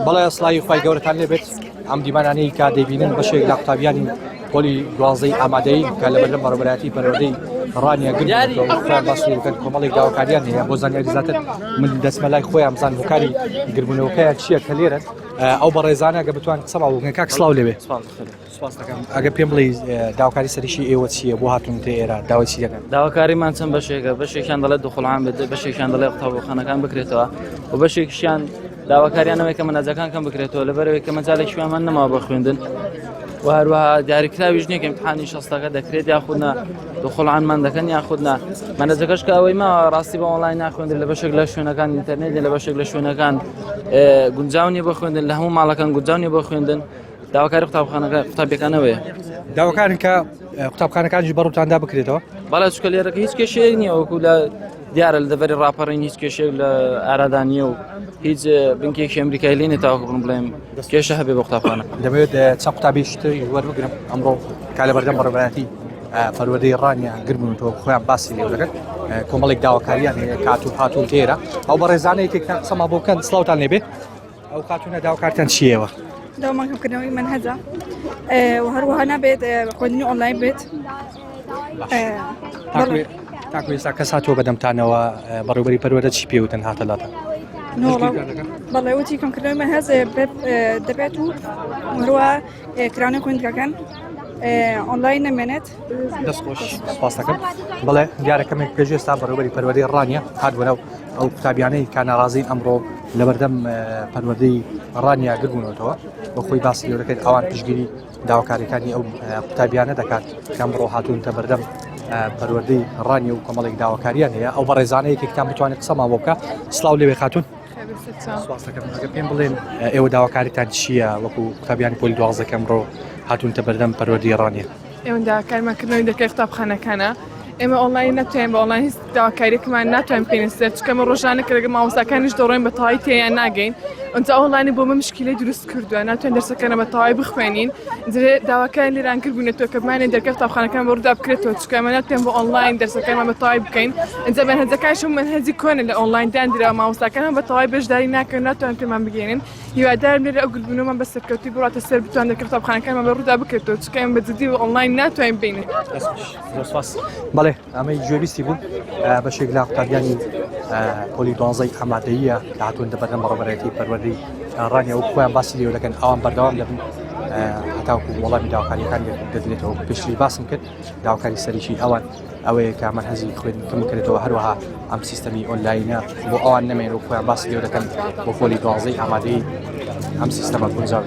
بەڵێ سڵاوی خی گەورەتان لێبێت ئەم دیمانانەی کا دەبینن بەشێک لە قوتابیانی پۆلی دوازدەی ئامادەی کە لەبەر بەڕێوەبەرەتی پەروەردەی ڕانیە گرتوان باسیەکەن کۆمەڵێک داواکاریان هەیە بۆ زانیاری زیاتر من دەستمەلای خۆیان بزان هۆکاری گربوونەوەکەیان چییە کە لێرن ئەو بەڕێزانە گە بتوان قسەڵاوگەن کاک سڵاو لێبێ ئەگە پێم بڵێ داواکاری سەریشی ئێوە چییە بۆ هاتوون تێ ئێرە داوای چی دەکەن داواکاریمان چەند بەشێکە بەشێکیان دەڵێت دخڵعام بێت بەشێکیان دەڵێ قوتابخانەکان بکرێتەوە و بەشێکیان داواکاریانەوەی کە مناجەکان کەم بکرێتەوە لەبەرەوەی کە مەجالێکیان نەماوە بە خوێندن و هەروەها دیاریکراویش نییە کە امتحانی شەستەکە دەکرێت یاخودنا دخڵعانمان دەکەن یاخودنا مەنەجەکەش کە ئەوەی ما ڕاستی بە ئۆنلاین ناخوێندن لە بەشێک لە شوێنەکان ئینتەرنێت لە بەشێک لە شوێنەکان گونجاونی بە خوێندن لە هەموو ماڵەکان گونجاونی بە خوێندن داواکاری قوتابیەکانەوەیە داواکارن کە قوتابخانەکانیش بەڕووتاندا بکرێتەوە بەڵێ چکە لێرەکە هیچ کێشەیەک نییە وەکو لە دیارە لە دەبەری ڕاپەڕین هیچ کێشێک لە ئارادانیە و هیچ بنکێکی ئەمریکای لێنێ تاوەکو بڵم بڵێم کێشە هەبێ بە قوتابخانە دەبێت چەند قوتابیشتری وەربگرم ئەمڕۆ کا لە بەردەم بەڕێوەبەرەتی پەروەردەی ڕانیە گربوونەوە خۆیان باسی لێ دەکەن کۆمەڵێک داواکاریان هەیە کاتوو هاتوون تێرە ئەو بەڕێزانەیە کێکتان قسەما بۆ بکەن سڵاوتان لێبێ ئەو کاتونە داواکارتان چیەوە داوامانکردنەوەی منهەجە و هەروەها نابێت خوێندنی ئۆنلاین بێت تاکو ئێستا کەس هاتووە بەدەمتانەوە بەڕێوەبەری پەروەردە چی پێوتن هاتەلاتە بەڵێ وتی کەمکردنەوەی منهەج دەبێت و هەروەها کراونە خوێندەکەن ئۆنلاین نەمێنێت دەستخۆش سپاس دەکەم بڵێ دیارەکەمێک پێش ئێستا بەڕێوەبەری پەروەردەی ڕانیە هاتبوونە ئەو قوتابیانەی کە ناڕازین ئەمڕۆ لە بەردەم پەروەردەی ڕانیە گربوونەوەتەوە بۆ خۆی باسی لێ دەکەیت ئەوان پشتگیری داواکاریەکانی ئەو قوتابیانە دەکات کە ئەمڕۆ هاتوونتە بەردەم پەروەردەی ڕانی و کۆمەڵێک داواکاریان هەیە ئەو بەڕێزانەیە کێکتان بتوانێت قسەما بۆ بکە سڵاو لێوێ خاتون سپاس دەکەم ئەگە پێم بڵێن ئێوە داواکاریتان چییە وەکو قوتابیانی پۆلی دوازدە ئەمڕۆ هاتوونتە بەردەم پەروەردەی ڕانیە ئێوە داواکاریمانکردنەوەی دەکەی قوتابخانەکانە ئێمە ئۆنلاین ناتوانین بە ئۆنلاین هیچ داواکاریەکمان ناتوانین پێنووسێت چکەمە ڕۆژانە کە لەگە مامۆستاکانیش دەڕۆین بە تەواوی تێیان ناگەین ئەنجا ئۆنلاینی بۆ مە مشکلەی دروست کردووە ناتوانین دەرسەکانە بە تەواوی بخوێنین داواکاری لێران کردبوونێتەوە کە بمانێن دەرکە قوتابخانەکان بەڕوودا بکرێتەوە چکە ئێمە ناتوانین بۆ ئۆنلاین دەرسەکانمان بە تەواوی بکەین ئەنجا منهەجەکانیش منهەجی کۆنە لە ئۆنلاین درا مامۆستاکان بە تەواوی بەشداری ناکەن ناتوانین پێمان بگەێنن هیوادارم لێرە ئەو گربوونەوەمان بە سەرکەوتوی بڕاتە سەر بتوان دەرکە قوتابخانەکانمان بەڕوودا بکرێتەوە چکە ئێمە بەجددی بە ئۆنلاین ناتوانین بینین بەڵێ ئەمەی گوێبیستی بوون بەشێک لە قوتابیانی پۆلی دوازدەی ئامادەییە کە هاتوون بەردەم بەڕێوەبەرەتی پەروەردەی ڕانیە و خۆیان باسی لێ دەکەن ئەوان بەردەوام دەبن هەتاوکو وەڵامی داواکاریەکان دەدرێتەوە پێشتری باسم کرد داواکاری سەریشی ئەوان ئەوەیە کە منهەجی خوێندنکەم بکرێتەوە هەروەها ئەم سیستەمی ئۆنلاینە بۆ ئەوان نەمێن و خۆیان باسی لێ دەکەن بۆ پۆلی دوازدەی ئامادەیی ئەم سیستەمە گونجاو